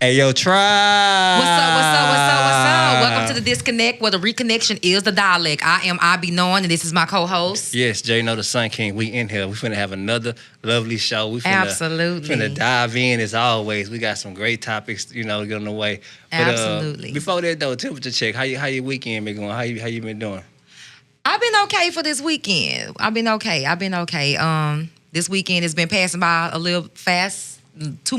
Hey, yo, tribe. What's up, what's up, what's up, what's up? Welcome to The Disconnect, where the reconnection is the dialect. I am Eyebee and this is my co-host. Yes, Jay Know the Sun King. We in here. We finna have another lovely show. We Absolutely. finna dive in as always. We got some great topics, to get on the way. But, Absolutely. Before that though, temperature check. How your weekend been going? How you been doing? I've been okay for this weekend. I've been okay. This weekend has been passing by a little fast, too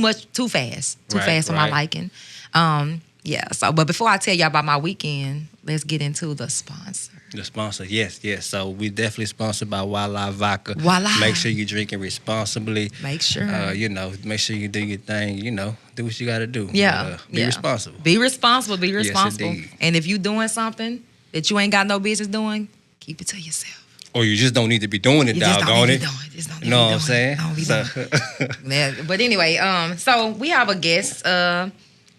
fast for my liking. But before I tell y'all about my weekend, let's get into the sponsor. The sponsor, yes. So we definitely sponsored by Wildlife Vodka. Voila. Make sure you're drinking responsibly. Make sure. Make sure you do your thing. Do what you got to do. Yeah. Be responsible. Be responsible. Yes, indeed. And if you doing something that you ain't got no business doing, keep it to yourself. Or you just don't need to be doing it, doggone it. You know what I'm saying? But anyway, so we have a guest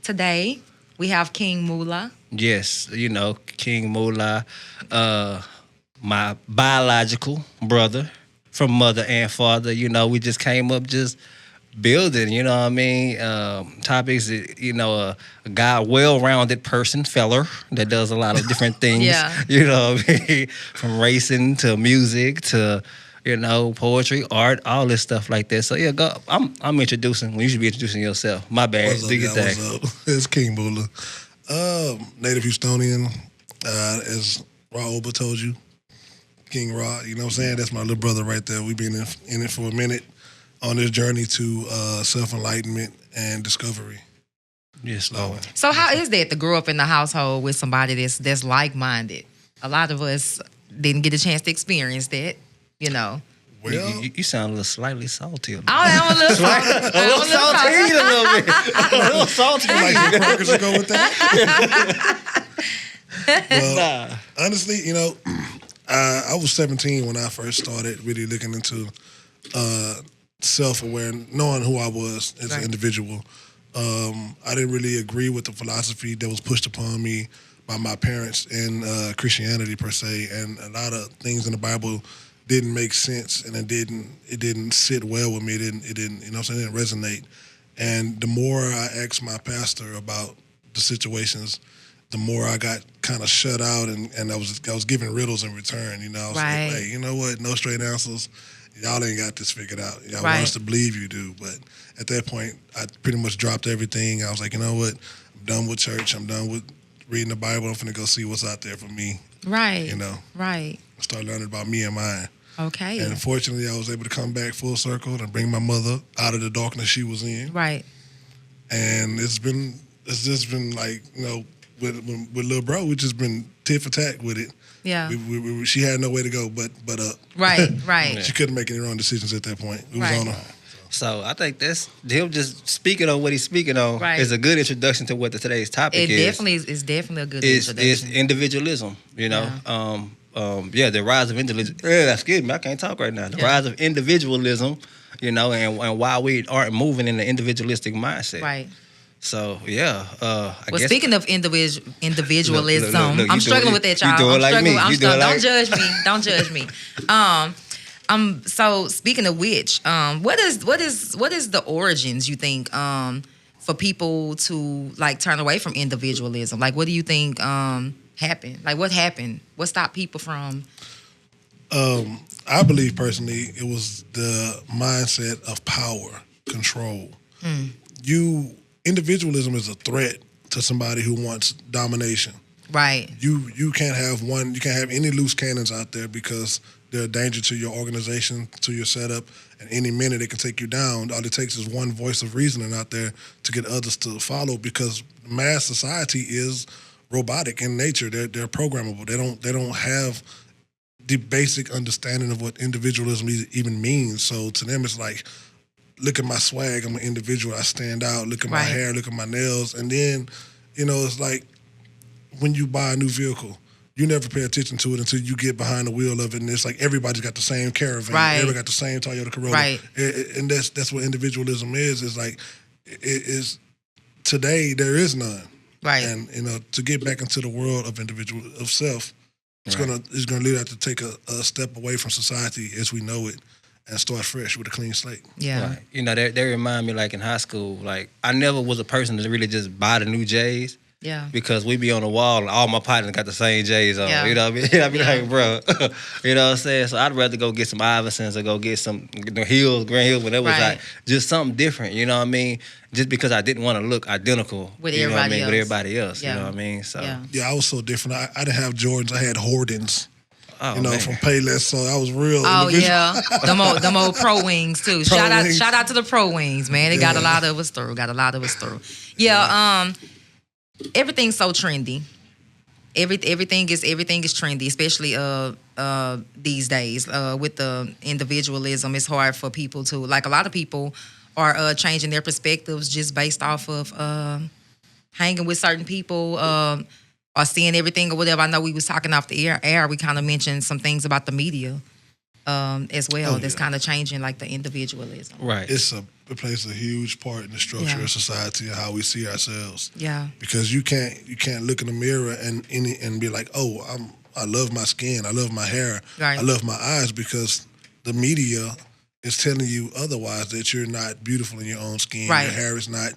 today. We have King Moolah. Yes, King Moolah, my biological brother from mother and father. We just came up just building, topics, a guy, well-rounded person, feller, that does a lot of different things. Yeah. From racing to music to, poetry, art, all this stuff like that. So yeah, go. I'm introducing. Well, you should be introducing yourself. My bad. What's up, what's up? It's King Moolah, native Houstonian, as Ra Oba told you, King Ra. You know what I'm saying? That's my little brother right there. We've been in it for a minute on this journey to self-enlightenment and discovery. Yes, Lord. So how is that to grow up in the household with somebody that's like-minded? A lot of us didn't get a chance to experience that. Well, you sound a little slightly salty. I am a little salty. A little salty. like the crackers to go with that. Well, honestly, I was 17 when I first started really looking into self-aware, knowing who I was as an individual. I didn't really agree with the philosophy that was pushed upon me by my parents in Christianity per se, and a lot of things in the Bible didn't make sense, and it didn't sit well with me. It didn't it didn't resonate. And the more I asked my pastor about the situations, the more I got kind of shut out, and I was giving riddles in return. I was like, hey, you know what? No straight answers. Y'all ain't got this figured out. Y'all want us to believe you do. But at that point, I pretty much dropped everything. I was like, you know what? I'm done with church. I'm done with reading the Bible. I'm finna go see what's out there for me. Right. Right. Start learning about me and mine. Okay. And fortunately, I was able to come back full circle and bring my mother out of the darkness she was in. Right. And it's just been like, with little bro, we just been tit for tat with it. Yeah. She had no way to go but up. Right. She couldn't make any wrong decisions at that point. It was on her. So I think that's him just speaking on what he's speaking on is a good introduction to what today's topic is. It's definitely a good introduction. It's individualism, the rise of individualism. Excuse me, I can't talk right now. The rise of individualism, and why we aren't moving in the individualistic mindset. Right. So I guess. Speaking of individualism, look, I'm struggling with that, y'all. You do it like me. Don't judge me. So speaking of which, what is the origins you think for people to turn away from individualism? Like, what do you think happened? Like, what happened? What stopped people from? I believe personally it was the mindset of power, control. Individualism is a threat to somebody who wants domination. Right. You can't have any loose cannons out there because they're a danger to your organization, to your setup, and any minute it can take you down. All it takes is one voice of reasoning out there to get others to follow, because mass society is robotic in nature. They're programmable. They don't have the basic understanding of what individualism even means. So to them it's like, look at my swag, I'm an individual, I stand out, look at my hair, look at my nails. And then, it's like when you buy a new vehicle, you never pay attention to it until you get behind the wheel of it, and it's like everybody's got the same Caravan, everybody got the same Toyota Corolla. And that's what individualism is. It's like, it is today there is none. Right. And, to get back into the world of self, it's gonna lead us to take a step away from society as we know it. and start fresh with a clean slate. Yeah. Right. You know, they remind me like in high school, like I never was a person to really just buy the new J's. Yeah. Because we be on the wall and all my partners got the same J's on. Yeah. You know what I mean? I be Yeah. like, bro, you know what I'm saying? So I'd rather go get some Iversons or go get some Hills, Grand Hills, whatever was Right. like just something different, you know what I mean? Just because I didn't want to look identical With you know what I everybody mean? else. With everybody else. Yeah. You know what I mean? So Yeah, I was so different. I didn't have Jordans. I had Hordens. oh, You know, man. from Payless, so I was real. Oh individual. yeah, them old pro wings too. Pro Shout wings. out to the pro wings, man. They got a lot of us through. Yeah, everything's so trendy. Everything is trendy, especially these days with the individualism. It's hard for people to like. A lot of people are changing their perspectives just based off of hanging with certain people. Or seeing everything or whatever. I know we was talking off the air. We kind of mentioned some things about the media as well. That's kind of changing like the individualism. Right. It plays a huge part in the structure Yeah. of society and how we see ourselves. Yeah. Because you can't look in the mirror and be like, oh, I love my skin, I love my hair, Right. I love my eyes, because the media is telling you otherwise, that you're not beautiful in your own skin. Right. Your hair is not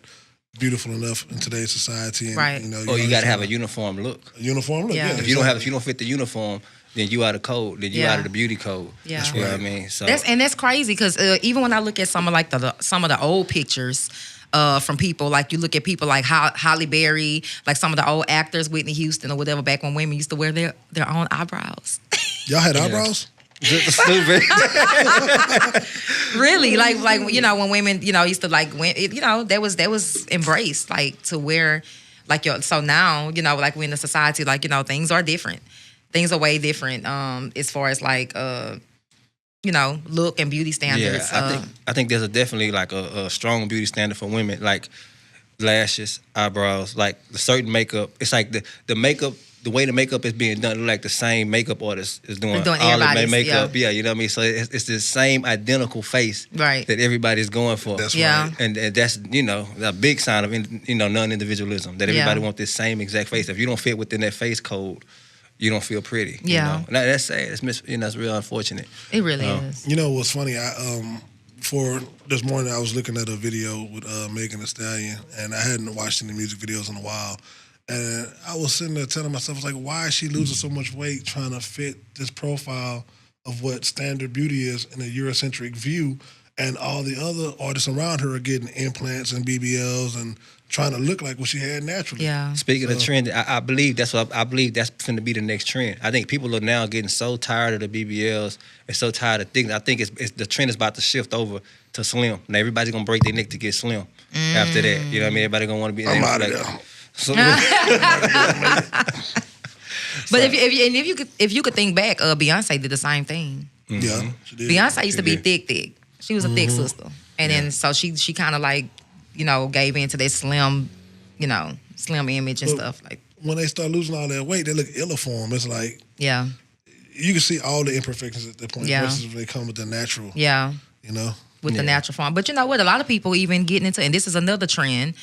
beautiful enough in today's society. And, Right. You know, Or you got to have a uniform look. uniform look. Yeah. Yeah. If you don't fit the uniform, then you out of code. Then you Yeah. out of the beauty code. Yeah. That's You know right. what I mean? So That's crazy because even when I look at some of like some of the old pictures from people, like you look at people like Halle Berry, like some of the old actors, Whitney Houston or whatever, back when women used to wear their own eyebrows. Y'all had eyebrows? just stupid. Really, like you know, when women, you know, used to like you know, that was embraced, like to wear like your. So now, you know, like we're in a society, like, you know, things are different. Things are way different as far as like you know, look and beauty standards. Yeah, I think there's definitely like a strong beauty standard for women, like lashes, eyebrows, like the certain makeup. It's like the makeup. The way the makeup is being done, like the same makeup artist is doing all of everybody's, the makeup. Yeah, you know what I mean? So it's the same identical face Right. that everybody's going for. That's Yeah. right. And that's, you know, a big sign of, you know, non-individualism, that everybody Yeah. wants this same exact face. If you don't fit within that face code, you don't feel pretty. Yeah. You know? And that's sad. That's real unfortunate. It really is. You know what's funny? For this morning, I was looking at a video with Megan Thee Stallion, and I hadn't watched any music videos in a while. And I was sitting there telling myself, I was like, why is she losing so much weight trying to fit this profile of what standard beauty is in a Eurocentric view? And all the other artists around her are getting implants and BBLs and trying to look like what she had naturally. Yeah. Speaking of trend, I believe that's going to be the next trend. I think people are now getting so tired of the BBLs and so tired of things. I think it's the trend is about to shift over to slim. Now everybody's gonna break their neck to get slim. After that, you know what I mean? Everybody gonna want to be. I'm out of like, there. So, But if you could think back, Beyonce did the same thing. Yeah, she did. Beyonce used to be did. thick. She was a thick sister, and then so she kind of like, you know, gave into that slim, you know, slim image and But stuff like. when they start losing all that weight, they look illiform. It's like Yeah. you can see all the imperfections at that point. Yeah. Versus when they come with the natural. Yeah. You know. With the natural form. But you know what? A lot of people even getting into, and this is another trend,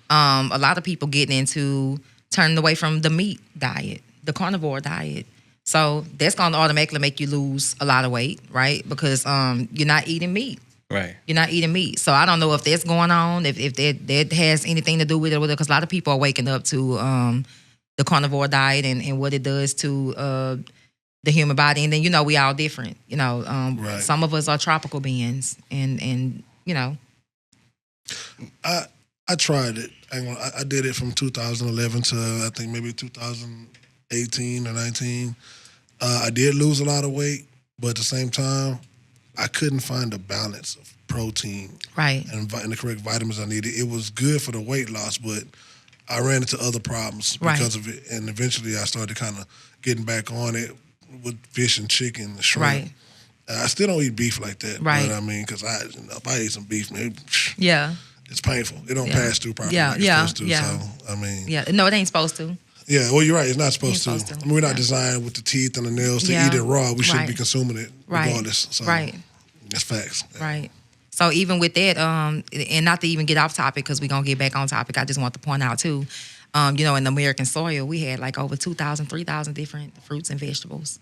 a lot of people getting into turning away from the meat diet, the carnivore diet. So that's going to automatically make you lose a lot of weight, right? Because you're not eating meat. right. You're not eating meat. So I don't know if that's going on, if that has anything to do with it, because a lot of people are waking up to the carnivore diet and what it does to the human body. And then, you know, we all different. You know, Right. some of us are tropical beings and you know. I tried it. I did it from 2011 to I think maybe 2018 or 19. I did lose a lot of weight, but at the same time, I couldn't find a balance of protein Right. and the correct vitamins I needed. It was good for the weight loss, but I ran into other problems Right. because of it. And eventually I started kind of getting back on it with fish and chicken and shrimp. Right. I still don't eat beef like that. Right. But I mean, because if I ate some beef, man, Yeah. it's painful. It don't Yeah. pass through properly Yeah, like it's yeah, supposed to. yeah. So, I mean, Yeah. No, it ain't supposed to. yeah, well, you're right. It's not supposed, supposed to. I mean, we're not Yeah. designed with the teeth and the nails to Yeah. eat it raw. We shouldn't Right. be consuming it Right. regardless. So, Right. That's facts. Right. So even with that, and not to even get off topic because we're going to get back on topic, I just want to point out too, you know, in the American soil, we had like over 2,000, 3,000 different fruits and vegetables.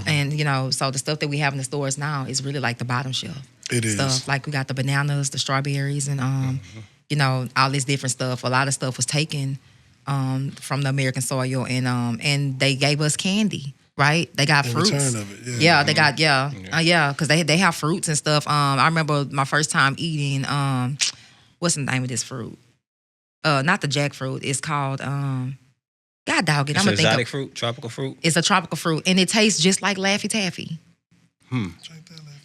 And so the stuff that we have in the stores now is really like the bottom shelf. It is. Stuff like we got the bananas, the strawberries, and all this different stuff. A lot of stuff was taken from the American soil, and they gave us candy. Right, they got In fruits. return of it, they got because they have fruits and stuff. I remember my first time eating what's the name of this fruit? Not the jackfruit. It's called God dog it. It's I'm gonna think exotic fruit, tropical fruit. It's a tropical fruit, and it tastes just like Laffy Taffy.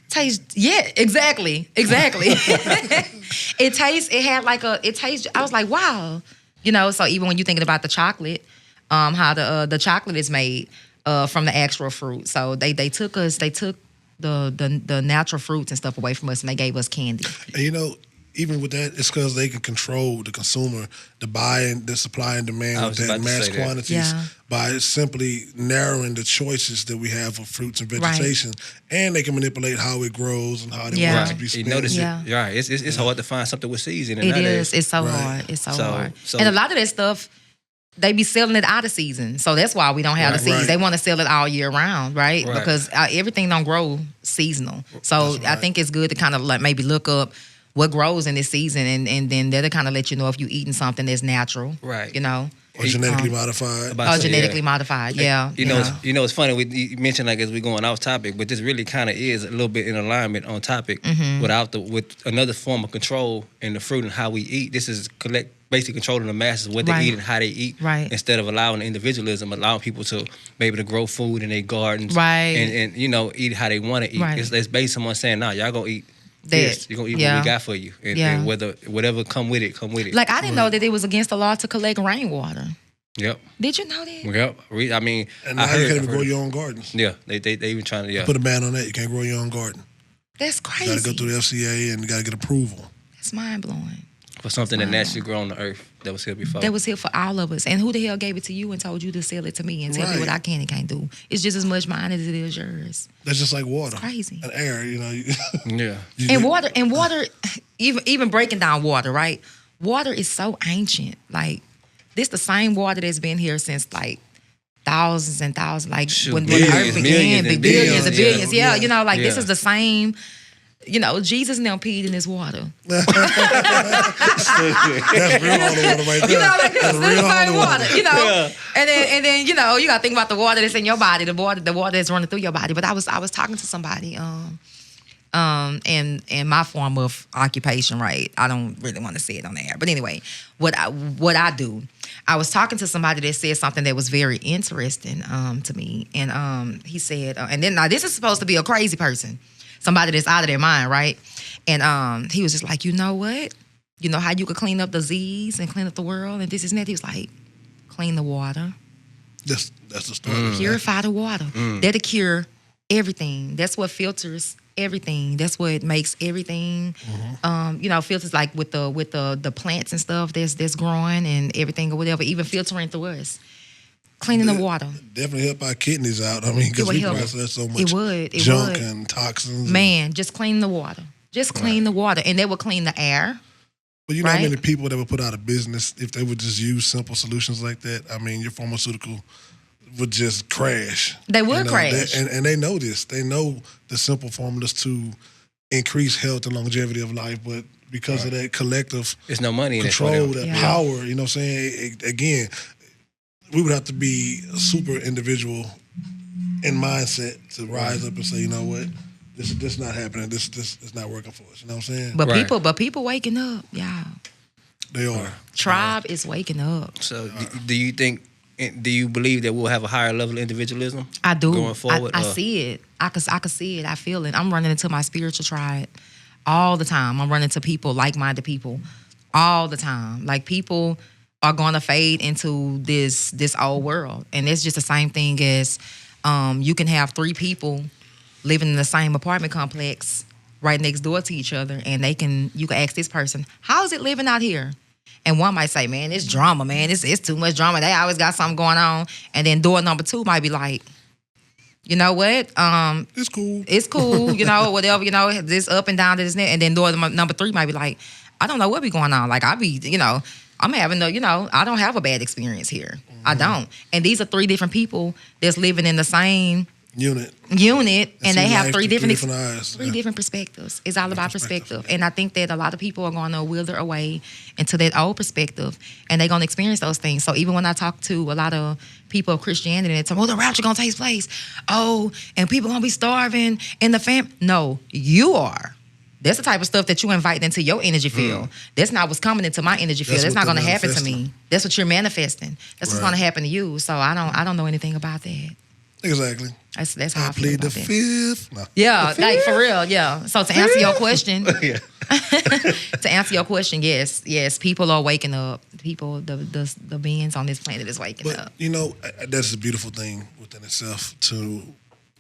Tastes exactly. It tastes. I was like, wow. So even when you're thinking about the chocolate, how the chocolate is made. From the actual fruit. So they took the natural fruits and stuff away from us, and they gave us candy. And even with that, it's because they can control the consumer, the supply and demand with that mass quantities by simply narrowing the choices that we have of fruits and vegetation. Right. And they can manipulate how it grows and how it wants to be spent. You notice it. Right. It's hard to find something with seasoning. It is. It's so hard. It's so hard. And a lot of that stuff, they be selling it out of season. So that's why we don't have the seeds. Right. They want to sell it all year round, right? Because everything don't grow seasonal. So I think it's good to kind of like maybe look up what grows in this season, and then that'll kind of let you know if you're eating something that's natural. Right. Or genetically modified. Or genetically modified, It's funny, you mentioned like as we going off topic, but this really kind of is a little bit in alignment on topic with another form of control in the fruit and how we eat. This is basically controlling the masses, what they eat and how they eat, instead of allowing individualism, allowing people to be able to grow food in their gardens, and eat how they want to eat. It's based on saying, nah, y'all gonna eat this. You're gonna eat what we got for you, and whatever come with it. Like I didn't know that it was against the law to collect rainwater. Yep. Did you know that? Yep. I mean, and now you can't even grow your own gardens. Yeah, they even trying to put a ban on that. You can't grow your own garden. That's crazy. You got to go through the FCA and you got to get approval. That's mind blowing. For something that naturally grew on the earth that was here before. That was here for all of us. And who the hell gave it to you and told you to sell it to me and tell me what I can and can't do? It's just as much mine as it is yours. That's just like water. It's crazy. And air, Yeah. And water, even breaking down water, right? Water is so ancient. Like, this the same water that's been here since like thousands and thousands, like when the earth began, billions and billions. Yeah. This is the same. Jesus now peed in this water. That's real holy water right there. That's the same water. And then you got to think about the water that's in your body, the water that's running through your body. But I was talking to somebody, and my form of occupation, right? I don't really want to say it on the air, but anyway, what I do, I was talking to somebody that said something that was very interesting to me, and he said, and then now this is supposed to be a crazy person. Somebody that's out of their mind, right? And he was just like, you know what? You know how you could clean up the disease and clean up the world and this and that? He was like, clean the water. That's the story. Purify the water. That'll cure everything. That's what filters everything. That's what makes everything, filters like with the plants and stuff that's growing and everything or whatever, even filtering through us. Cleaning the water. Definitely help our kidneys out. I mean, because we process so much junk and toxins. Man, just clean the water. Just clean the water. And they will clean the air. But you know how many people that would put out of business if they would just use simple solutions like that? I mean, your pharmaceutical would just crash. They would crash. And they know this. They know the simple formulas to increase health and longevity of life, but because of that collective there's no money control, that power, you know what I'm saying? Again, we would have to be a super individual in mindset to rise up and say, you know what, this is not happening. This is not working for us. You know what I'm saying? But people waking up, y'all. They are. Tribe is waking up. So do you believe that we'll have a higher level of individualism? I do. Going forward? I see it. I can see it. I feel it. I'm running into my spiritual tribe all the time. I'm running to people, like-minded people, all the time. Like, people are going to fade into this old world. And it's just the same thing as you can have 3 people living in the same apartment complex right next door to each other, and you can ask this person, how is it living out here? And one might say, man, it's drama, man. It's too much drama. They always got something going on. And then door number 2 might be like, you know what? It's cool. It's cool, whatever, this up and down, this and that. And then door number 3 might be like, I don't know what be going on. Like, I'm having I don't have a bad experience here. I don't. And these are 3 different people that's living in the same unit, and they have three different eyes. Three different perspectives. It's all about perspective. And I think that a lot of people are going to wither away into that old perspective, and they're going to experience those things. So even when I talk to a lot of people of Christianity, they tell me, the rapture going to take place. Oh, and people going to be starving in the family. No, you are. That's the type of stuff that you invite into your energy field. That's not what's coming into my energy field. That's not going to happen to me. That's what you're manifesting. That's what's going to happen to you. So I don't know anything about that. Exactly. That's how I feel plead about the that. fifth. No. Yeah, like for real, yeah. So to answer your question, Yeah. to answer your question, yes, people are waking up. People, the beings on this planet is waking But up. you know, that's a beautiful thing within itself to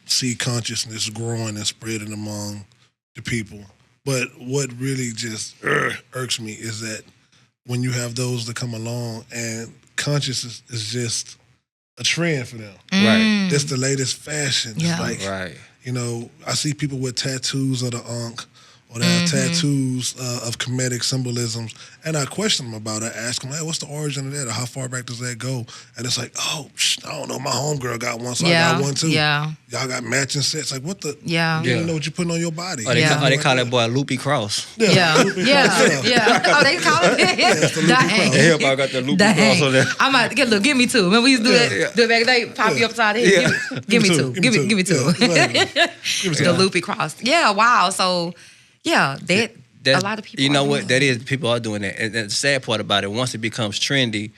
see consciousness growing and spreading among the people. But what really just irks me is that when you have those that come along and consciousness is just a trend for them. Right. That's the latest fashion. Yeah. It's like, Right. you know, I see people with tattoos of the Ankh, or they have tattoos of comedic symbolisms, and I question them about it. I ask them, hey, what's the origin of that, or how far back does that go? And it's like, oh, I don't know, my homegirl got one, so I got one too. Yeah. Y'all got matching sets. Like, what the? Yeah. You don't even know what you're putting on your body. Or they call that boy a loopy cross. Yeah. Oh, they call it that? It's the loopy cross. Everybody got the loopy cross on there. I'm about to get, look, give me two. Remember we used to do that? Do it back in the day, pop you upside the head. Yeah. Give me two. Give me two. Yeah, exactly. The loopy cross. Yeah, wow. So, yeah, a lot of people. You know are what? doing That is, people are doing that. And the sad part about it, once it becomes trendy,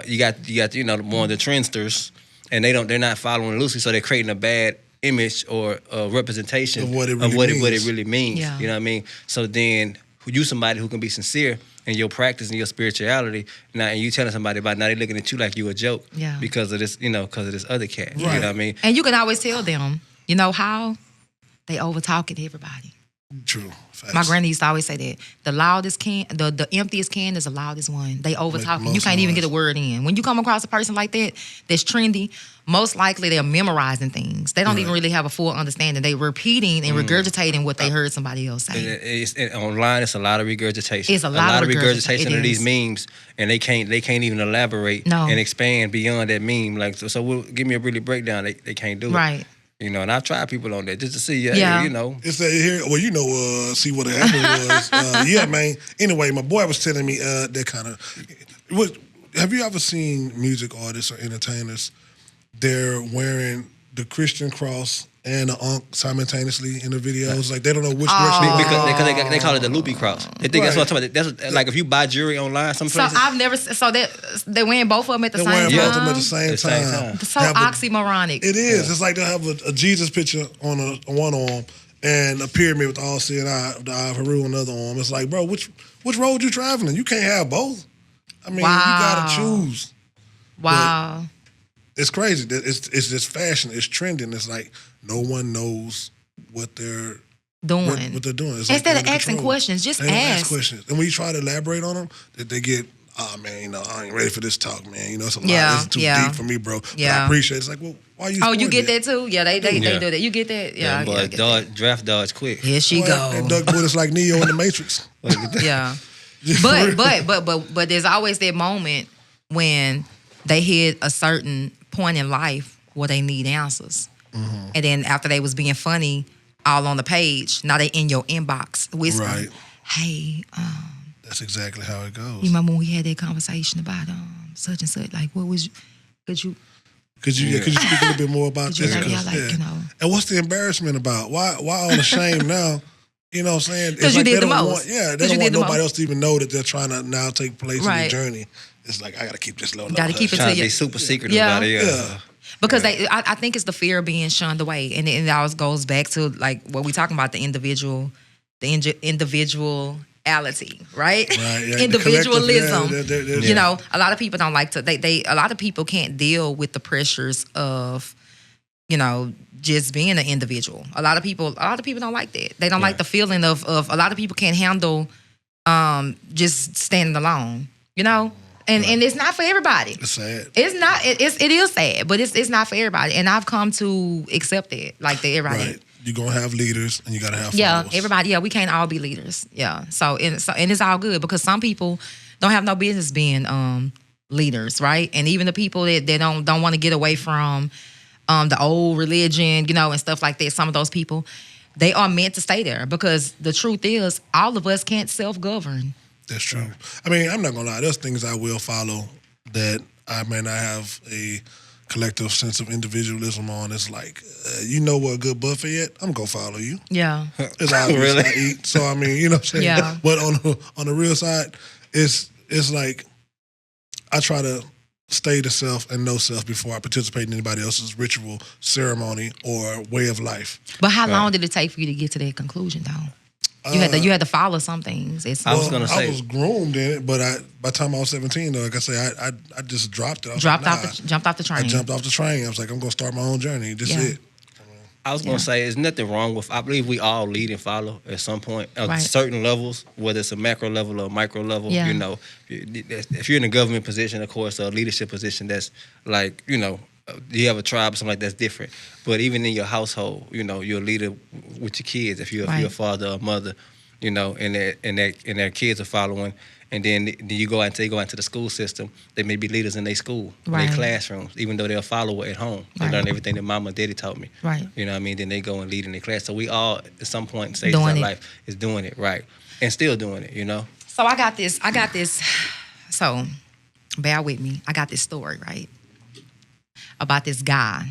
you got you know, more of the trendsters, and they're not following loosely, so they're creating a bad image or a representation Of what it really means. Yeah. You know what I mean? So then you somebody who can be sincere in your practice and your spirituality, now, and you telling somebody about, now they looking at you like you a joke. Yeah. Because of this, you know, because of this other cat. You Right. know what I mean? And you can always tell them, you know how? They over talking to everybody. True. Facts. My granny used to always say that the emptiest can is the loudest one. They over talking. You most can't even noise. get a word in. When you come across a person like that that's trendy, most likely they're memorizing things. They don't even really have a full understanding. They repeating and regurgitating what they heard somebody else say. And online, it's a lot of regurgitation. It's a lot of regurgitation It of these is. memes, and they can't even elaborate No. and expand beyond that meme. Like so give me a really breakdown. They can't do it. Right. You know, and I've tried people on that just to see. Yeah. You know. It's that here. Well, you know, see what happened was. Yeah, man. Anyway, my boy was telling me that kind of. Have you ever seen music artists or entertainers? They're wearing the Christian cross and the Ankh simultaneously in the videos. Like they don't know which direction. Because they call it the loopy cross. They think that's what I'm talking about. That's like if you buy jewelry online, some So places. I've never. So that they're wearing both of them at the They're same wearing time. both of them at the same time. So Have a- oxymoronic. It is. It's like they'll have a Jesus picture on one arm and a pyramid with all seeing eye, the eye of Haru on the other arm. It's like, bro, which road you traveling? You can't have both. I mean, you gotta choose. Wow. It's crazy. It's just fashion. It's trending. It's like no one knows what they're Doing. What they're doing. It's Instead they're of in asking control. questions, just They don't ask. questions. And when you try to elaborate on them, they get, oh man, you know, I ain't ready for this talk, man. You know, it's a lot. Yeah, This is too yeah. deep for me, bro. But I Yeah. appreciate it. It's like, well, why you? Oh, you doing get that too? Yeah, they do that. You get that? Yeah, I but get that. draft dodge quick. Here she Boy, go. And Doug Wood is like Neo in the Matrix. Yeah. Just for real. But there's always that moment when they hit a certain point in life where they need answers. Mm-hmm. And then after they was being funny all on the page, now they in your inbox whispering, Right. hey, That's exactly how it goes. you remember when we had that conversation about such and such? Like, what was could you Could you speak a little bit more about Could you this? like, yeah, like, you know. And what's the embarrassment about? Why all the shame now? You know what I'm saying? 'Cause It's you like did they the don't most. Want, yeah, 'Cause they you don't want did the nobody most. else to even know that they're trying to now take place in Right. the journey. It's like, I got to keep this low. Gotta keep it Trying to to you. be super secretive Yeah. about it. Yeah. Because I think it's the fear of being shunned away, and it always goes back to like what we talking about, the individuality, right? Right, yeah, the Individualism. collective, yeah, You know, a lot of people don't like to. A lot of people can't deal with the pressures of, you know, just being an individual. A lot of people don't like that. They don't like the feeling of. A lot of people can't handle just standing alone. You know. And it's not for everybody. It's sad. It's not. It is sad, but it's not for everybody. And I've come to accept it, like that everybody. Right. You're going to have leaders and you got to have Yeah, followers. everybody. Yeah, we can't all be leaders. Yeah. So and it's all good because some people don't have no business being leaders, right? And even the people that don't want to get away from the old religion, and stuff like that. Some of those people, they are meant to stay there because the truth is, all of us can't self-govern. That's true. I mean, I'm not gonna lie. There's things I will follow that I may not have a collective sense of individualism on. It's like, you know what a good buffet at? I'm gonna follow you. Yeah. It's obvious Really? I eat. So I mean, you know what I'm saying? Yeah. But on the real side, it's like I try to stay to self and know self before I participate in anybody else's ritual, ceremony, or way of life. But how long did it take for you to get to that conclusion, though? You had to follow some things. I was gonna say I was groomed in it, but by the time I was 17, though, like I say, I just dropped it. I was jumped like, off the train. I jumped off the train. I was like, I'm gonna start my own journey. This is it. I was gonna say there's nothing wrong with. I believe we all lead and follow at some point at certain levels, whether it's a macro level or a micro level. Yeah. If you're in a government position, of course, or a leadership position, that's like you have a tribe or something like that's different. But even in your household, you're a leader with your kids. If you're a father or mother, and their kids are following. And then you go out into the school system. They may be leaders in their school, in their classrooms, even though they're a follower at home. They learn everything that mama and daddy taught me. Right. You know what I mean? Then they go and lead in their class. So we all, at some point in stages of our life, is doing it right. And still doing it, So I got this. So bear with me. I got this story, right? About this guy.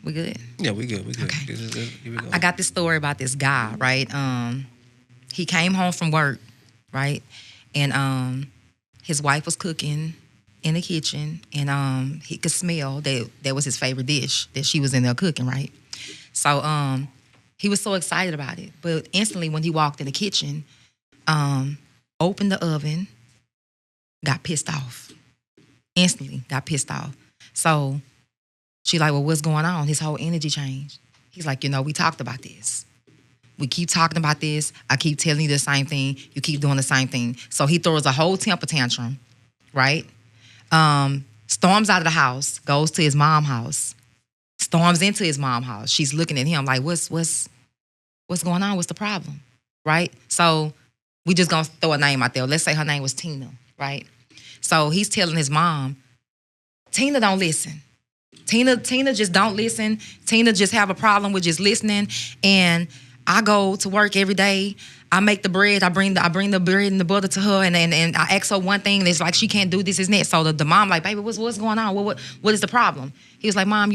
We good? Yeah, we good. Okay. Here we go. I got this story about this guy, right? He came home from work, right? And his wife was cooking in the kitchen, and he could smell that was his favorite dish, that she was in there cooking, right? So he was so excited about it. But instantly when he walked in the kitchen, opened the oven, got pissed off. Instantly got pissed off. So she like, well, what's going on? His whole energy changed. He's like, we talked about this. We keep talking about this. I keep telling you the same thing. You keep doing the same thing. So he throws a whole temper tantrum, right? Storms out of the house, goes to his mom's house, storms into his mom's house. She's looking at him like, what's going on? What's the problem, right? So we just gonna throw a name out there. Let's say her name was Tina, right? So he's telling his mom, Tina don't listen. Tina just don't listen. Tina just have a problem with just listening. And I go to work every day. I make the bread. I bring the bread and the butter to her, and I ask her one thing, and it's like she can't do this, isn't it? So the mom like, baby, what's going on? What is the problem? He was like, Mom,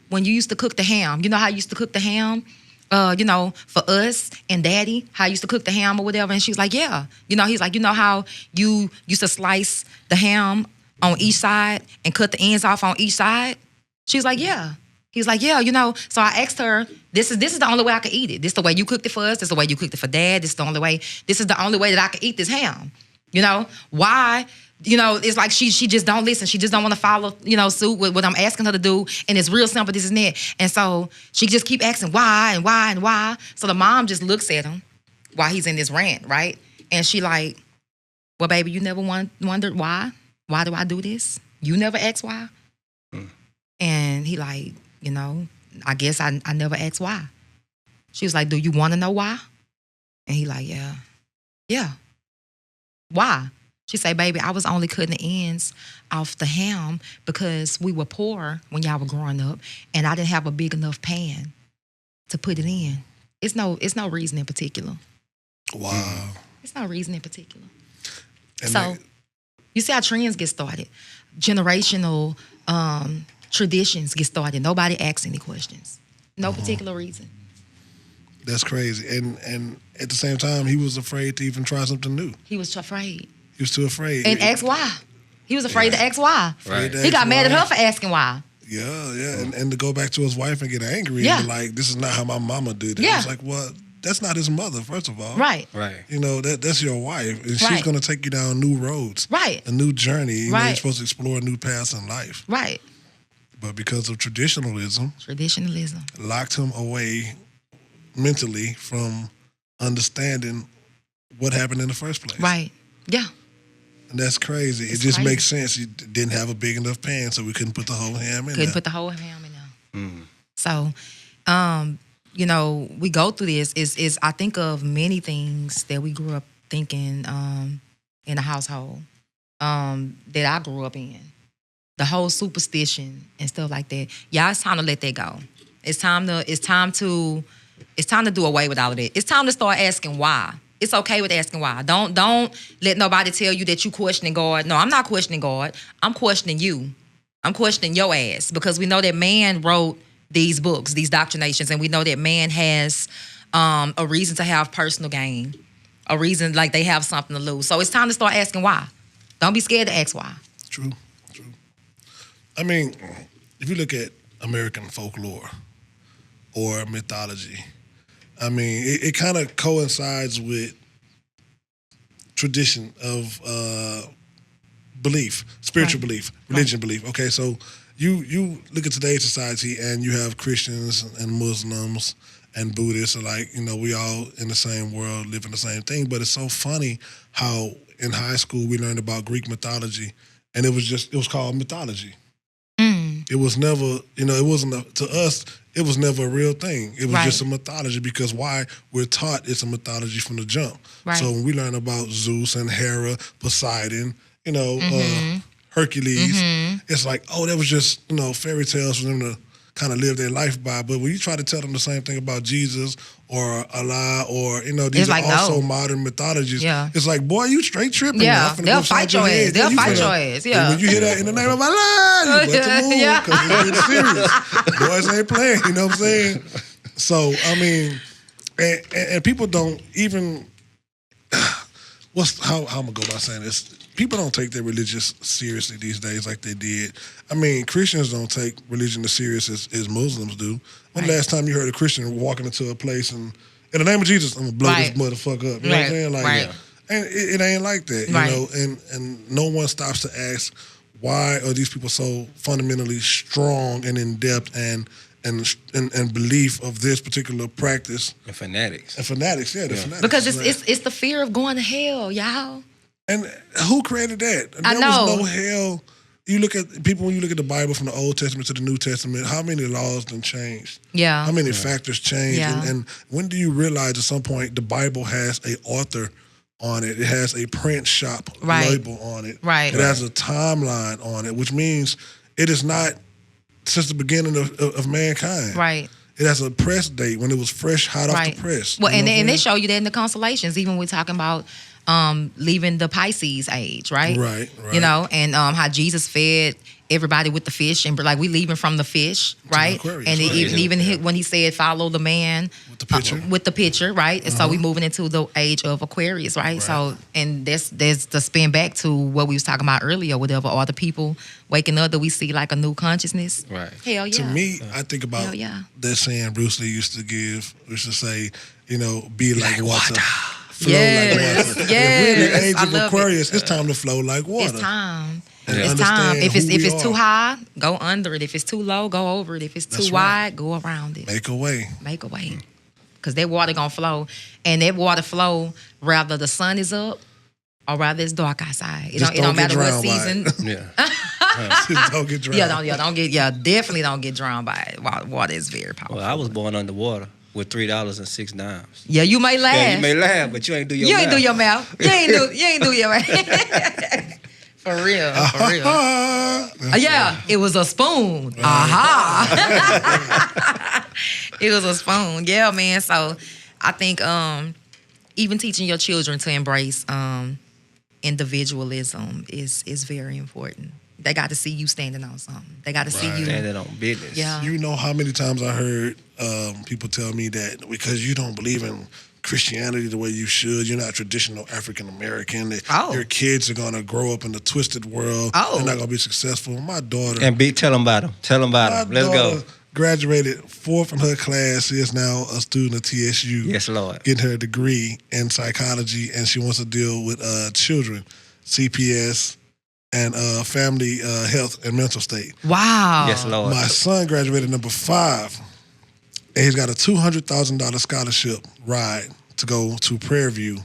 when you used to cook the ham, you know how you used to cook the ham, for us and Daddy, how I used to cook the ham or whatever. And she was like, yeah. He's like, how you used to slice the ham on each side and cut the ends off on each side? She was like, yeah. He's like, yeah, So I asked her, this is the only way I could eat it. This is the way you cooked it for us. This is the way you cooked it for Dad. This is the only way. This is the only way that I could eat this ham. Why? It's like she just don't listen. She just don't want to follow, suit with what I'm asking her to do. And it's real simple, this and that. And so she just keep asking why and why and why. So the mom just looks at him while he's in this rant, right? And she like, well, baby, you never wondered why? Why do I do this? You never asked why? And he like, I guess I never asked why. She was like, do you want to know why? And he like, yeah. Yeah. Why? She say, baby, I was only cutting the ends off the ham because we were poor when y'all were growing up, and I didn't have a big enough pan to put it in. It's no reason in particular. Wow. It's no reason in particular. And so you see how trends get started. Generational traditions get started. Nobody asks any questions. No particular reason. That's crazy. And at the same time, he was afraid to even try something new. He was afraid. He was too afraid. And ask why. He was afraid to ask why. Right. He got mad at her for asking why. Yeah. And to go back to his wife and get angry and be like, this is not how my mama did it. Yeah. It's like, well, that's not his mother, first of all. Right. That's your wife. And she's going to take you down new roads. Right. A new journey. You're Right. supposed to explore new paths in life. Right. But because of traditionalism, locked him away mentally from understanding what happened in the first place. Right. Yeah. And that's crazy. It just makes sense. He didn't have a big enough pan, so we couldn't put the whole ham in there. Couldn't put the whole ham in there. So, we go through this. Is I think of many things that we grew up thinking in the household that I grew up in. the whole superstition and stuff like that. Y'all, it's time to let that go. It's time to do away with all of that. It's time to start asking why. It's okay with asking why. Don't let nobody tell you that you questioning God. No, I'm not questioning God. I'm questioning you. I'm questioning your ass, because we know that man wrote these books, these doctrinations, and we know that man has a reason to have personal gain, a reason like they have something to lose. So it's time to start asking why. Don't be scared to ask why. True. I mean, if you look at American folklore or mythology, I mean, it kind of coincides with tradition of belief, spiritual belief, religion belief. Okay, so you look at today's society and you have Christians and Muslims and Buddhists, are like, we all in the same world, living the same thing. But it's so funny how in high school we learned about Greek mythology, and it was called mythology. It was never, it wasn't, to us, it was never a real thing. It was just a mythology, because why? We're taught it's a mythology from the jump. Right. So when we learn about Zeus and Hera, Poseidon, Hercules, it's like, oh, that was just, fairy tales for them to kind of live their life by. But when you try to tell them the same thing about Jesus or Allah or, these are also modern mythologies, it's like, boy, you straight tripping. Yeah, they'll fight your ass. They'll fight your ass, yeah. When you hear that in the name of Allah, you better move, because it's serious. Boys ain't playing, you know what I'm saying? So, I mean, and people don't even, how I'm going to go about saying this? People don't take their religious seriously these days like they did. I mean, Christians don't take religion as serious as Muslims do. When the last time you heard a Christian walking into a place and, in the name of Jesus, I'm going to blow this motherfucker up. You know what I'm saying? Like, and it ain't like that, you know? And no one stops to ask, why are these people so fundamentally strong and in depth and belief of this particular practice? And fanatics. The fanatics. Because it's the fear of going to hell, y'all. And who created that? There was no hell. You look at people, when you look at the Bible from the Old Testament to the New Testament, how many laws done changed? Yeah. How many factors changed? Yeah. And when do you realize at some point the Bible has an author on it? It has a print shop label on it. Right. It has a timeline on it, which means it is not since the beginning of mankind. Right. It has a press date when it was fresh, hot off the press. Well, and they show you that in the constellations, even when we're talking about leaving the Pisces age, right? Right. And how Jesus fed everybody with the fish, and like we leaving from the fish, right? And even when he said, "Follow the man with the pitcher," right? And so we moving into the age of Aquarius, right? So, and there's the spin back to what we was talking about earlier, whatever. All the people waking up that we see like a new consciousness, right? Hell yeah. To me, I think about that saying Bruce Lee used to say, be like water. Yes. Like we're in the age of Aquarius, it's time to flow like water. It's time. It's time. If it's too high, go under it. If it's too low, go over it. If it's too wide, go around it. Make a way. Because that water gonna flow. And that water flow, rather the sun is up or rather it's dark outside. It don't matter what season. Just don't get drowned. Definitely don't get drowned by it. Water is very powerful. Well, I was born underwater with $3.06. Yeah, you may laugh. Yeah, you may laugh, but you ain't do your mouth. You ain't do your mouth. You ain't do your mouth. For real. Yeah, it was a spoon. Aha. It was a spoon. Yeah, man. So I think even teaching your children to embrace individualism is very important. They got to see you standing on something. They got to see you standing on business. Yeah. You know how many times I heard people tell me that because you don't believe in Christianity the way you should, you're not traditional African American. Your kids are gonna grow up in the twisted world. They're not gonna be successful. My daughter tell them about them. Let's go. Graduated fourth in her class. She is now a student at TSU. Yes, Lord. Getting her degree in psychology, and she wants to deal with children, CPS. And family health and mental state. Wow. Yes, Lord. My son graduated number 5, and he's got a $200,000 scholarship ride to go to Prairie View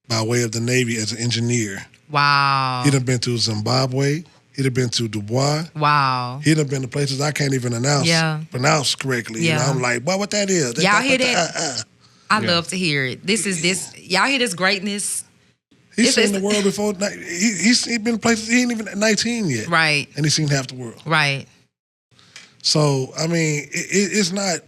by way of the Navy as an engineer. Wow. He'd have been to Zimbabwe. He'd have been to Dubois. Wow. He'd have been to places I can't even pronounce correctly. Yeah. And I'm like, boy, what that is? Y'all hear that? I love to hear it. Y'all hear this greatness? He's seen the world before. He's been places he ain't even 19 yet. Right. And he's seen half the world. Right. So, I mean, it's not,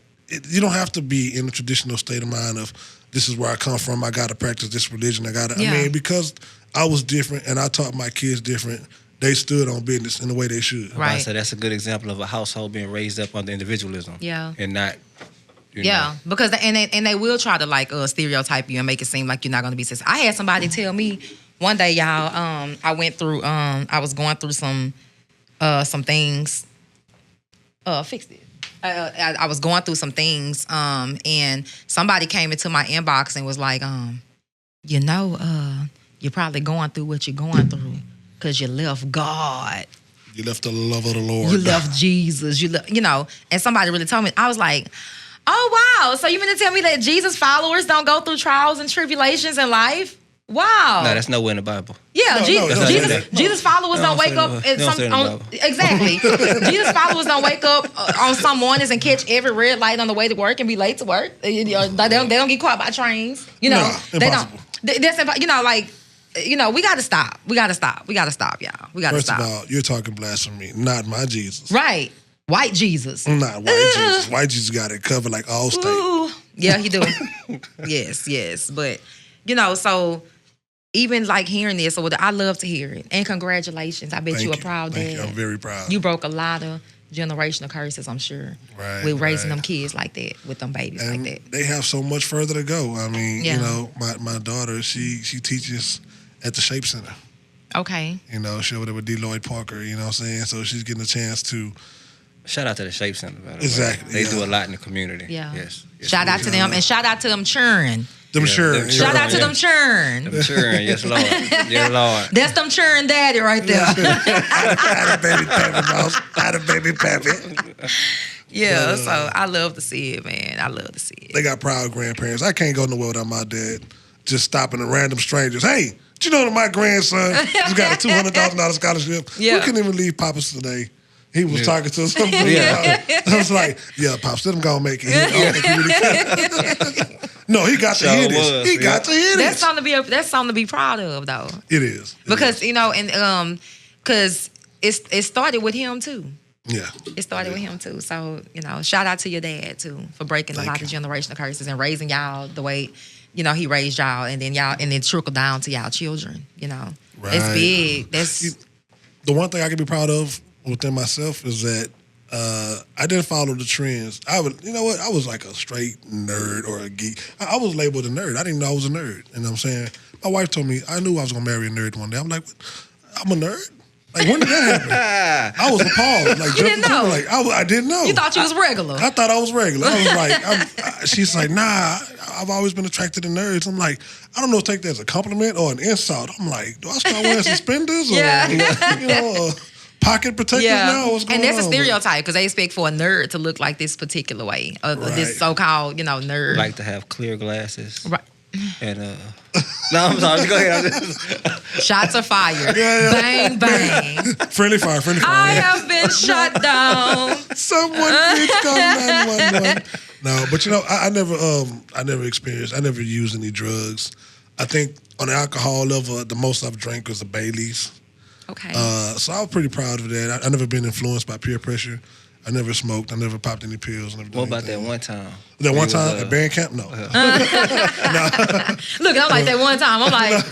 you don't have to be in the traditional state of mind of this is where I come from. I got to practice this religion. I mean, because I was different and I taught my kids different, they stood on business in the way they should. Right. So that's a good example of a household being raised up under individualism. Yeah. And not, because they will try to like stereotype you and make it seem like you're not going to be successful. I had somebody tell me one day, y'all, I went through, I was going through some things. Fixed it. I was going through some things, and somebody came into my inbox and was like, you're probably going through what you're going through because you left God. You left the love of the Lord. You left Jesus. And somebody really told me. I was like, oh, wow. So you mean to tell me that Jesus followers don't go through trials and tribulations in life? Wow. No, that's nowhere in the Bible. Yeah, Jesus followers don't wake up exactly. Jesus followers don't wake up on some mornings and catch every red light on the way to work and be late to work. They don't get caught by trains. They impossible. don't. We got to stop. We got to stop, y'all. We got to stop. First of all, you're talking blasphemy. Not my Jesus. Right. White Jesus. Not white Jesus. White Jesus got it covered like all state. Ooh. Yeah, he do. Yes. But, so even like hearing this, I love to hear it. And congratulations. I bet you a proud dad. Thank you. I'm very proud. You broke a lot of generational curses, I'm sure. Right. With raising them kids like that, with them babies and like that. They have so much further to go. I mean, my daughter, she teaches at the Shape Center. Okay. She over there with D. Lloyd Parker, you know what I'm saying? So she's getting a chance to. Shout out to the Shape Center, by the way. Exactly. They do a lot in the community. Yeah. Yes. Shout out to them, and shout out to them churn. Them churn. Shout out to them churn. Them churn, yes, Lord. Yes, Lord. That's them churn daddy right there. Had a baby pappy, boss. Had a baby pappy. Yeah, so I love to see it, man. I love to see it. They got proud grandparents. I can't go nowhere without my dad just stopping at random strangers. Hey, did you know that my grandson just got a $200,000 scholarship? Yeah. We couldn't even leave Papa's today. He was talking to some dude. I was like, yeah, Pops, let him go and make it. No, he got to hear this. He got to hear this. That's something to be proud of, though. It is. Because, because it started with him, too. Yeah. It started with him, too. So, shout out to your dad, too, for breaking a lot of generational curses and raising y'all the way, he raised y'all, and then trickled down to y'all children, Right. It's big. The one thing I can be proud of within myself is that I didn't follow the trends. I was like a straight nerd or a geek. I was labeled a nerd. I didn't know I was a nerd. You know what I'm saying? My wife told me, I knew I was going to marry a nerd one day. I'm like, I'm a nerd? Like, when did that happen? I was appalled. Like, you didn't know? Like, I didn't know. You thought you was regular. I thought I was regular. I was like, she's like, nah, I've always been attracted to nerds. I'm like, I don't know if take that as a compliment or an insult. I'm like, do I start wearing suspenders? Or, pocket protectors now? What's going on? And that's a stereotype because they expect for a nerd to look like this particular way. This so-called, nerd. Like to have clear glasses. Right. And no, I'm sorry. Go ahead. Shots are fired. Bang, bang. Friendly fire. I have been shot down. Someone please call 911. No, but I never experienced. I never used any drugs. I think on the alcohol level, the most I've drank was the Baileys. Okay. So I was pretty proud of that. I never been influenced by peer pressure. I never smoked. I never popped any pills. What about that one time? That one time at band camp? No. Look, I'm like that one time. I'm like,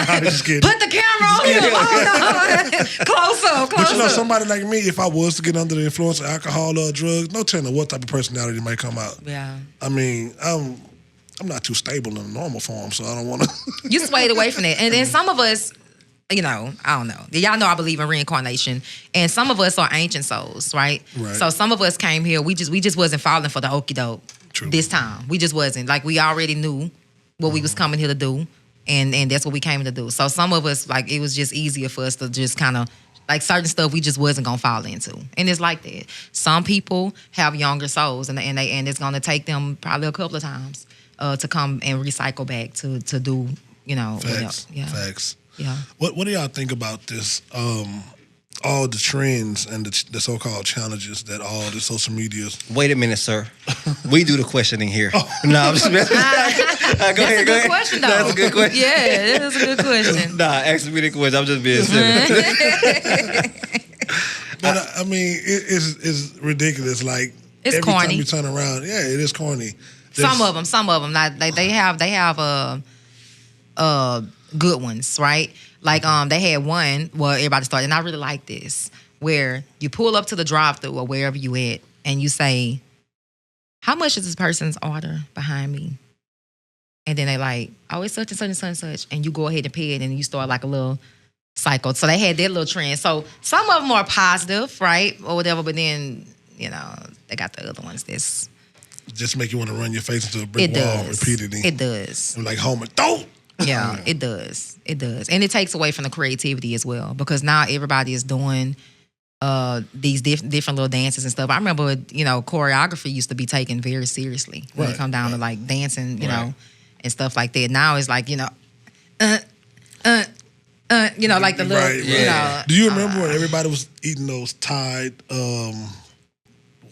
I'm just kidding. Put the camera on him. Oh, no. Close up. But somebody like me, if I was to get under the influence of alcohol or drugs, no telling what type of personality might come out. Yeah. I mean, I'm not too stable in the normal form, so I don't want to. You swayed away from that. And then some of us, I don't know. Y'all know I believe in reincarnation. And some of us are ancient souls, right? So some of us came here, we just wasn't falling for the okie doke this time. We just wasn't. Like, we already knew what we was coming here to do. And that's what we came to do. So some of us, like, it was just easier for us to just kind of, like, certain stuff we just wasn't going to fall into. And it's like that. Some people have younger souls, and it's going to take them probably a couple of times to come and recycle back to do, Facts. Yeah. Facts. Yeah. What do y'all think about this? all the trends and the so-called challenges that all the social medias. Wait a minute, sir. We do the questioning here. No, I'm just messing. Go That's ahead, a go good ahead. question, though. That's a good question. Yeah, that's a good question. Nah, ask me the question. I'm just being silly. But I mean, it's ridiculous. Like It's every corny. time you turn around, yeah, it is corny. Some of them. Like they have good ones, right? Like they had one where everybody started, and I really like this, where you pull up to the drive-thru or wherever you at, and you say, "How much is this person's order behind me?" And then they like, "Oh, it's such and such and such and such," and you go ahead and pay it, and you start like a little cycle. So they had their little trend. So some of them are positive, right, or whatever, but then they got the other ones that's just make you want to run your face into a brick wall repeatedly. It does. Like Homer, don't. Yeah, it does. It does. And it takes away from the creativity as well, because now everybody is doing these different little dances and stuff. I remember, choreography used to be taken very seriously when it come down to like dancing, know, and stuff like that. Now it's like, like the little, Do you remember when everybody was eating those Tide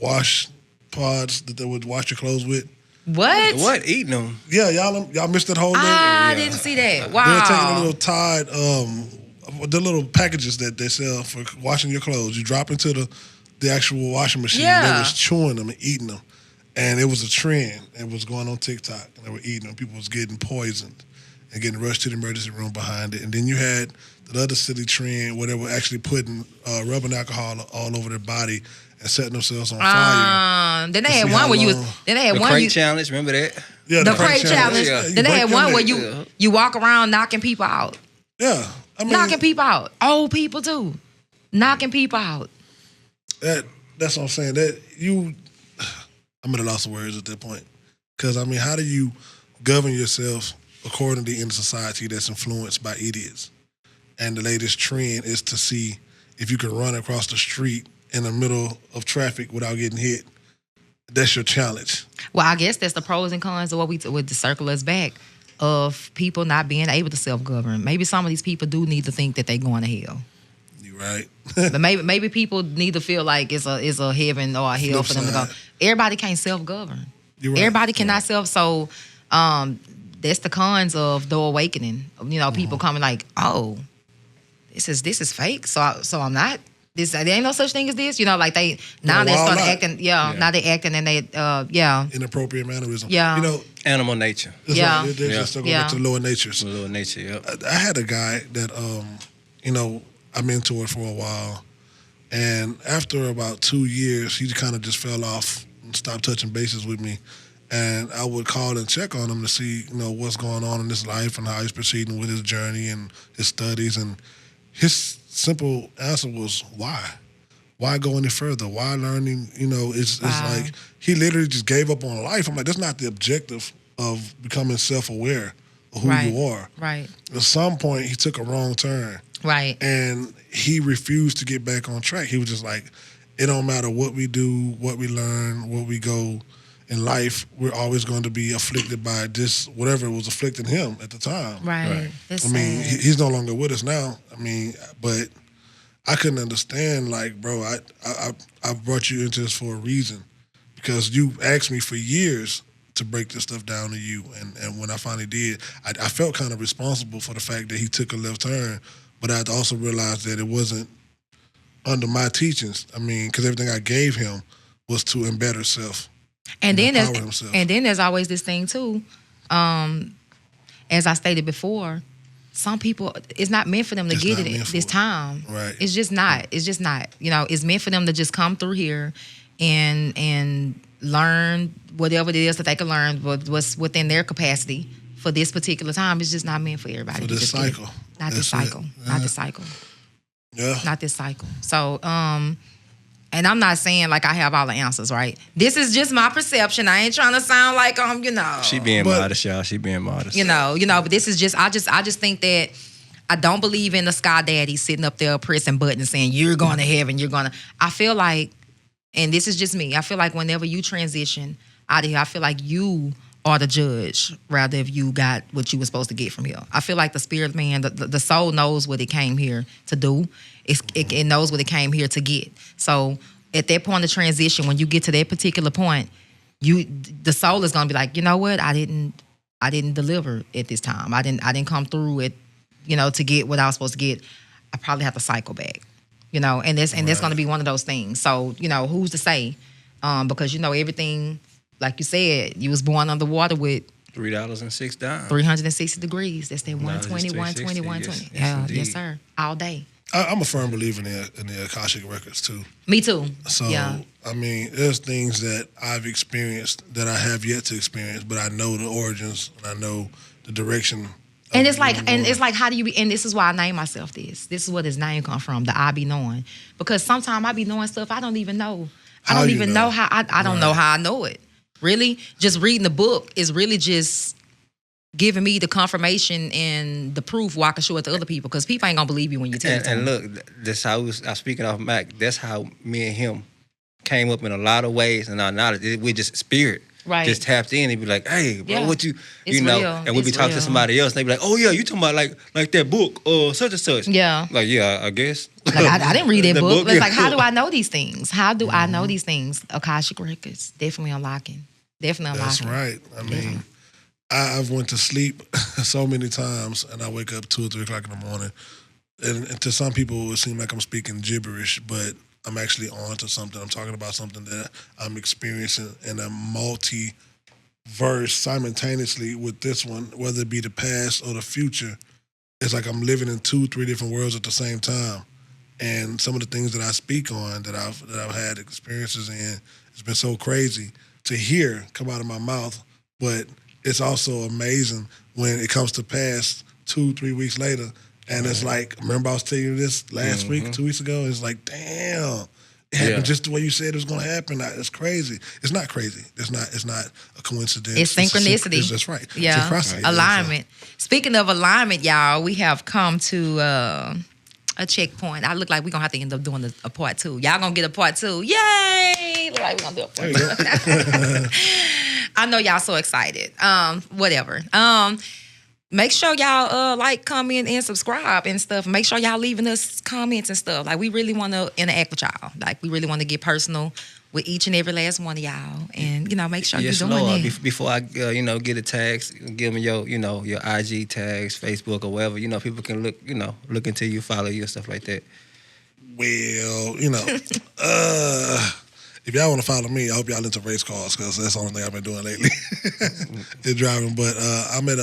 wash pods that they would wash your clothes with? What? Eating them? Yeah, y'all missed that whole thing? I didn't see that. Wow. They were taking the little Tide, the little packages that they sell for washing your clothes. You drop into the actual washing machine. Yeah. They was chewing them and eating them. And it was a trend. It was going on TikTok. And they were eating them. People was getting poisoned and getting rushed to the emergency room behind it. And then you had the other silly trend where they were actually putting rubbing alcohol all over their body and setting themselves on fire. Then they had one where the crate challenge, remember that? Yeah, the crate challenge. Yeah. Then they had one where you walk around knocking people out. Yeah. I mean, knocking people out. Old people too. Knocking people out. That's what I'm saying. I'm at a loss of words at that point. Because, I mean, how do you govern yourself accordingly in a society that's influenced by idiots? And the latest trend is to see if you can run across the street in the middle of traffic without getting hit. That's your challenge. Well, I guess that's the pros and cons of what would circle us back of people not being able to self-govern. Maybe some of these people do need to think that they're going to hell. You're right. But maybe people need to feel like it's a heaven or a hell for them to go. Everybody can't self-govern. You're right. Everybody cannot self. So that's the cons of the awakening. People coming like, oh, this is fake. So I'm not. There ain't no such thing as this. Like they start acting. Now they acting and they inappropriate mannerism. Yeah. Animal nature. They're just going back to the lower natures. The lower nature. Yep. I had a guy that I mentored for a while, and after about 2 years, he kind of just fell off and stopped touching bases with me. And I would call and check on him to see, what's going on in his life and how he's proceeding with his journey and his studies. And his simple answer was, why? Why go any further? Why learning? It's like he literally just gave up on life. I'm like, that's not the objective of becoming self-aware of who you are. Right. At some point, he took a wrong turn. Right. And he refused to get back on track. He was just like, it don't matter what we do, what we learn, where we go in life, we're always going to be afflicted by this, whatever was afflicting him at the time. Right. I mean, he's no longer with us now. I mean, but I couldn't understand, like, bro, I brought you into this for a reason, because you asked me for years to break this stuff down to you. And when I finally did, I felt kind of responsible for the fact that he took a left turn, but I also realized that it wasn't under my teachings. I mean, because everything I gave him was to embed herself. And then there's always this thing too. As I stated before, some people, it's not meant for them to get it at this time. Right. It's just not. It's just not. It's meant for them to just come through here and learn whatever it is that they can learn, what's within their capacity for this particular time. It's just not meant for everybody. For this cycle. Not this cycle. Not this cycle. Yeah. Not this cycle. So, and I'm not saying like I have all the answers, right? This is just my perception. I ain't trying to sound like She being modest, y'all. She being modest. But this is just I just think that I don't believe in the sky daddy sitting up there pressing buttons saying you're going to heaven, I feel like, and this is just me, I feel like whenever you transition out of here, I feel like you are the judge, rather if you got what you were supposed to get from here. I feel like the spirit man, the soul knows what it came here to do. It knows what it came here to get. So at that point of transition, when you get to that particular point, the soul is gonna be like, you know what, I didn't deliver at this time. I didn't come through it, to get what I was supposed to get. I probably have to cycle back, and that's gonna be one of those things. So, who's to say? Because everything, like you said, you was born underwater with $3.06. 360 degrees. That's that 120, 120, 120. Yes, sir. All day. I'm a firm believer in the Akashic records too. Me too. So I mean, there's things that I've experienced that I have yet to experience, but I know the origins and I know the direction. And it's like, how do you be? And this is why I name myself this. This is where this name come from. The I be knowing, because sometimes I be knowing stuff I don't even know. I don't even know how. I don't know how I know it. Really, just reading the book is really just giving me the confirmation and the proof where I can show it to other people, because people ain't gonna believe you when you tell it to them. And look, that's how I was speaking off Mac. That's how me and him came up in a lot of ways, and our knowledge, we just spirit. Right. Just tapped in and be like, hey, bro, what you it's know? Real. And we'd be talking to somebody else and they'd be like, oh yeah, you talking about like that book or such and such. Yeah. Like, yeah, I guess. Like I didn't read that book. It's like, how do I I know these things? How do I know these things? Akashic records, definitely unlocking. That's right. I mean, I've went to sleep so many times and I wake up 2 or 3 o'clock in the morning. And to some people, it seems like I'm speaking gibberish, but I'm actually on to something. I'm talking about something that I'm experiencing in a multiverse simultaneously with this one, whether it be the past or the future. It's like I'm living in 2, 3 different worlds at the same time. And some of the things that I speak on, that I've had experiences in, it's been so crazy to hear come out of my mouth. But it's also amazing when it comes to pass 2, 3 weeks later. And it's like, remember I was telling you this last week, 2 weeks ago? It's like, damn, it happened just the way you said it was going to happen. It's crazy. It's not crazy. It's not a coincidence. It's synchronicity. That's right. Yeah. Alignment. Speaking of alignment, y'all, we have come to a checkpoint. I look like we're going to have to end up doing a part 2. Y'all going to get a part 2. Yay! Look like we're going to do a part 2. I know y'all so excited. Whatever. Make sure y'all like, comment, and subscribe and stuff. Make sure y'all leaving us comments and stuff. Like, we really want to interact with y'all. Like, we really want to get personal with each and every last one of y'all. And, make sure you're doing that. Before I, get the tags, give me your IG tags, Facebook or whatever. People can look into you, follow you and stuff like that. Well, if y'all want to follow me, I hope y'all into race cars, because that's the only thing I've been doing lately. Is driving. But I'm at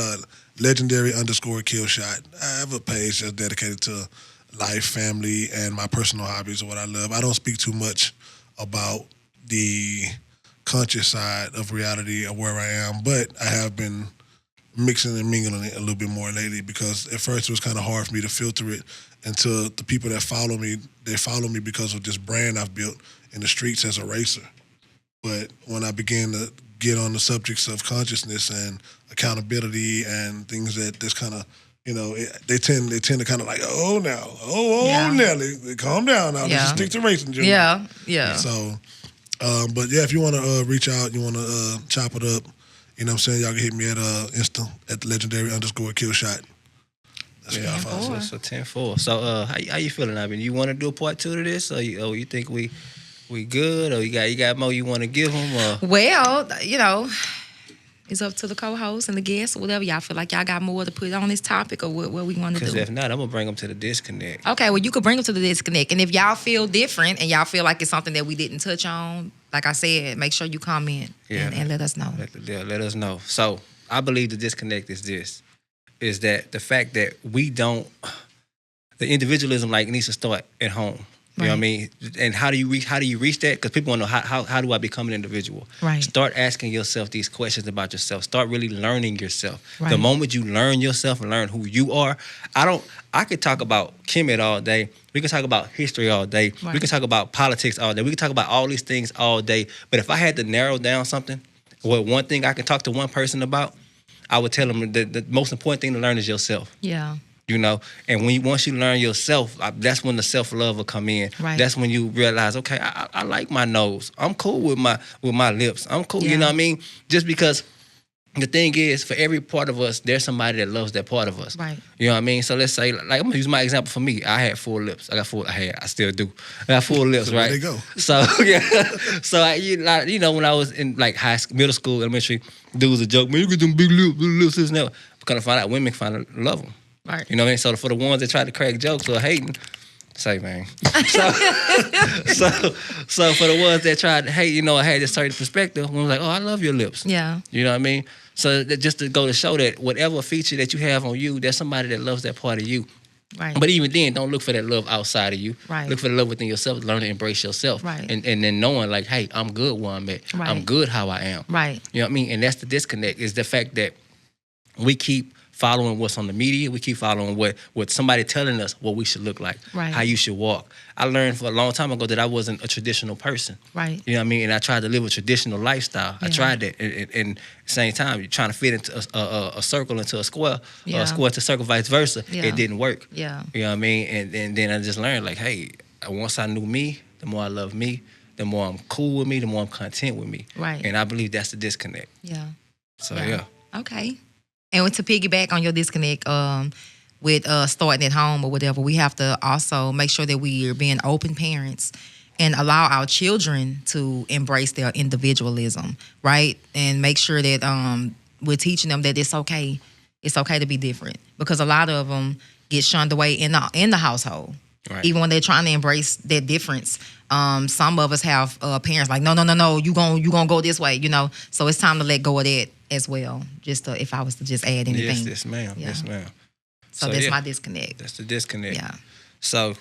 legendary_killshot. I have a page that's dedicated to life, family, and my personal hobbies or what I love. I don't speak too much about the conscious side of reality or where I am, but I have been mixing and mingling it a little bit more lately, because at first it was kind of hard for me to filter it into the people that follow me. They follow me because of this brand I've built in the streets as a racer. But when I began to get on the subjects of consciousness and accountability and things that's kind of, they tend to kind of like, Nelly, calm down now. Let's just stick to racing, Junior. Yeah. So, but yeah, if you want to reach out, you want to chop it up, you know what I'm saying? Y'all can hit me at Insta at legendary_killshot. That's what y'all follow. So 10-4. So how you feeling, Eyebee? You want to do a part 2 to this, or you think we good, or you got more you want to give them? Or? Well, it's up to the co-host and the guests or whatever. Y'all feel like y'all got more to put on this topic, or what we want to do? Because if not, I'm going to bring them to the disconnect. Okay, well, you could bring them to the disconnect. And if y'all feel different and y'all feel like it's something that we didn't touch on, like I said, make sure you comment and let us know. Let us know. So I believe the disconnect is that the fact that the individualism needs to start at home. You know what I mean? And how do you reach that? Because people want to know how do I become an individual? Right. Start asking yourself these questions about yourself. Start really learning yourself. Right. The moment you learn yourself and learn who you are, I could talk about Kemet all day. We can talk about history all day. Right. We can talk about politics all day. We can talk about all these things all day. But if I had to narrow down something, one thing I can talk to one person about, I would tell them the most important thing to learn is yourself. Yeah. And once you learn yourself, that's when the self-love will come in. Right. That's when you realize, okay, I like my nose. I'm cool with my lips. I'm cool. Yeah. You know what I mean? Just because the thing is, for every part of us, there's somebody that loves that part of us. Right. You know what I mean? So let's say, like, I'm gonna use my example for me. I had full lips. I still do. I got full lips, So right? there they go. So yeah. So you know, when I was in like middle school, elementary, dudes would joke, man, you get them big lips, this and that. Because I find out women love them. Right. You know what I mean? So for the ones that try to crack jokes or hating, say, man. So for the ones that tried to hate, you know, I had this certain perspective. I was like, oh, I love your lips. Yeah. You know what I mean? So that just to go to show that whatever feature that you have on you, there's somebody that loves that part of you. Right. But even then, don't look for that love outside of you. Right. Look for the love within yourself. Learn to embrace yourself. Right. And then knowing like, hey, I'm good where I'm at. Right. I'm good how I am. Right. You know what I mean? And that's the disconnect, is the fact that we keep following what's on the media. We keep following what somebody telling us what we should look like, Right. how you should walk. I learned for a long time ago that I wasn't a traditional person. Right. You know what I mean? And I tried to live a traditional lifestyle. I Yeah. tried that. And at the same time, you're trying to fit into a circle into a square, or Yeah. a square to circle, vice versa. Yeah. It didn't work. Yeah. You know what I mean? And then I just learned, like, hey, once I knew me, the more I love me, the more I'm cool with me, the more I'm content with me. Right. And I believe that's the disconnect. Yeah. So, yeah. Okay. And to piggyback on your disconnect with starting at home or whatever, we have to also make sure that we are being open parents and allow our children to embrace their individualism, right? And make sure that we're teaching them that it's okay. It's okay to be different, because a lot of them get shunned away in the household. Right. Even when they're trying to embrace their difference. Some of us have parents like, no, you gonna go this way, you know. So it's time to let go of that as well. Just if I was to just add anything. Yes, ma'am. Yeah. Yes, ma'am. So that's my disconnect. That's the disconnect. Yeah. So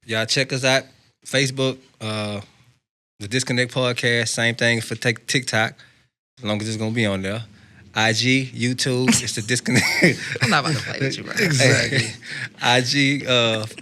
y'all check us out. Facebook, the Disconnect Podcast. Same thing for TikTok, as long as it's gonna be on there. IG, YouTube, it's the Disconnect. I'm not about to play with you, bro. Exactly. IG,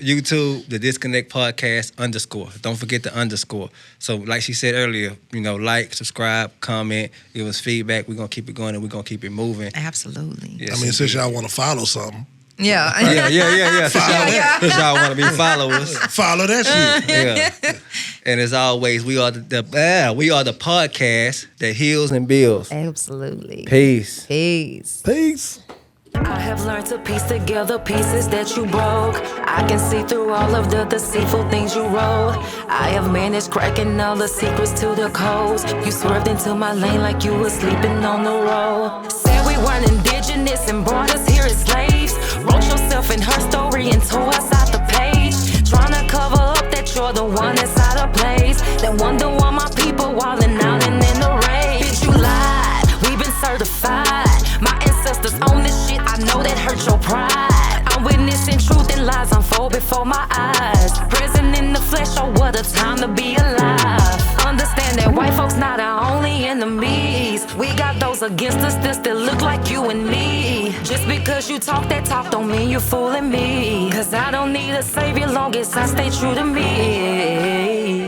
YouTube, the Disconnect Podcast _ Don't forget the _. So like she said earlier, you know, like, subscribe, comment, give us feedback. We're gonna keep it going and we're gonna keep it moving. Absolutely. Yes, I mean, since indeed. y'all want to follow something, Yeah. Yeah. Since y'all want to be followers. follow that shit. Yeah. And as always, we are the podcast that heals and builds. Absolutely. Peace. Peace. Peace. I have learned to piece together pieces that you broke. I can see through all of the deceitful things you wrote. I have managed cracking all the secrets to the codes. You swerved into my lane like you were sleeping on the road. Said we weren't indigenous and brought us here as slaves. Wrote yourself in her story and tore us out the page. Trying to cover up that you're the one that's out of place. Then wonder why my people wildin' out and in the rage. Bitch, you lied, we've been certified. My ancestors own this shit, I know that hurt your pride. I'm witnessing truth and lies unfold before my eyes. Present in the flesh, oh what a time to be alive. Understand that white folks not our only enemies. We got those against us that still look like you and me. Just because you talk that talk don't mean you're fooling me. Cause I don't need a savior long as I stay true to me.